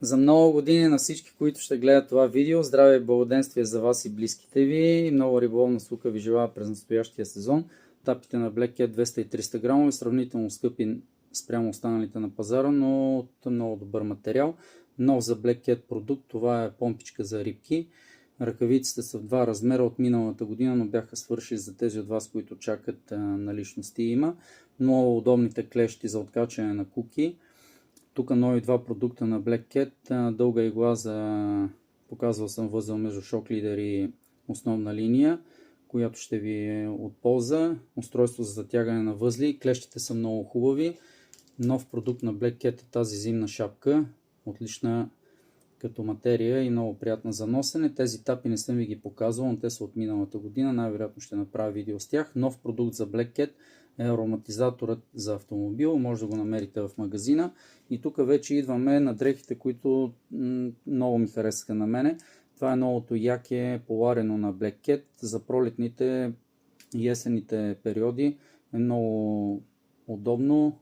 За много години на всички, които ще гледат това видео, здраве и благоденствие за вас и близките ви. Много риболовна слука ви желая през настоящия сезон. Тапите на Black Cat 200 и 300 грамови, сравнително скъпи спрямо останалите на пазара, но от много добър материал. Нов за Black Cat продукт, това е помпичка за рибки. Ръкавиците са в два размера от миналата година, но бяха свършили за тези от вас, които чакат наличности има. Много удобните клещи за откачане на куки. Тук нови два продукта на Black Cat, дълга игла за, показвал съм възел между шок лидер и основна линия, която ще ви е от полза. Устройство за затягане на възли, клещите са много хубави. Нов продукт на Black Cat е тази зимна шапка, отлична като материя и много приятна за носене. Тези тапи не съм ви ги показвал, но те са от миналата година, най-вероятно ще направя видео с тях. Нов продукт за Black Cat е ароматизаторът за автомобил, може да го намерите в магазина. И тук вече идваме на дрехите, които много ми харесаха на мене. Това е новото яке поларено на Black Cat. За пролетните и есенните периоди е много удобно,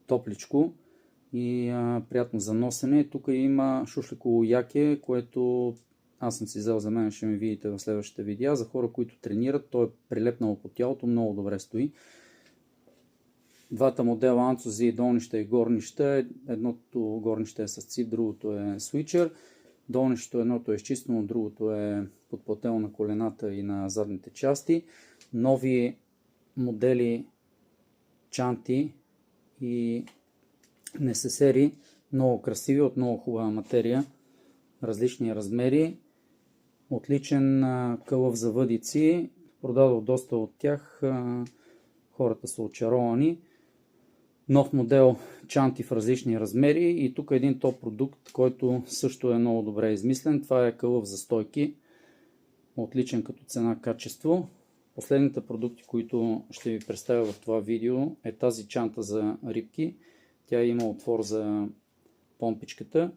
топличко и приятно за носене. Тук има шушликово яке, което аз съм си взел за мен, ще ми видите в следващите видеа. За хора, които тренират, то е прилепнало по тялото, много добре стои. Двата модела анцузи, долнища и горнища. Едното горнище е с цип, другото е свичер. Долнището едното е изчистено, другото е подплатено на колената и на задните части. Нови модели чанти и несесери, много красиви, от много хубава материя, различни размери. Отличен кълъв за въдици, продадох доста от тях, хората са очаровани. Нов модел чанти в различни размери и тук е един топ продукт, който също е много добре измислен. Това е кълъв за стойки, отличен като цена-качество. Последните продукти, които ще ви представя в това видео, е тази чанта за рибки. Тя има отвор за помпичката,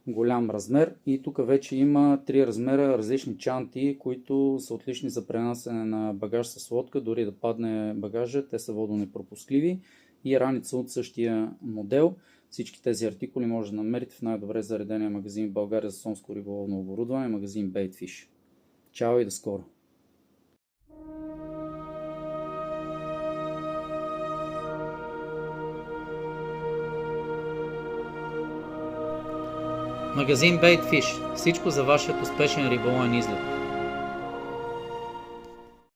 голям размер и тук вече има 3 размера различни чанти, които са отлични за пренасене на багаж с лодка, дори да падне багажа, те са водонепропускливи и раница от същия модел. Всички тези артикули може да намерите в най-добре заредения магазин в България за сонско риболовно оборудване, магазин Baitfish. Чао и до скоро! Магазин Baitfish. Всичко за вашият успешен риболовен излет.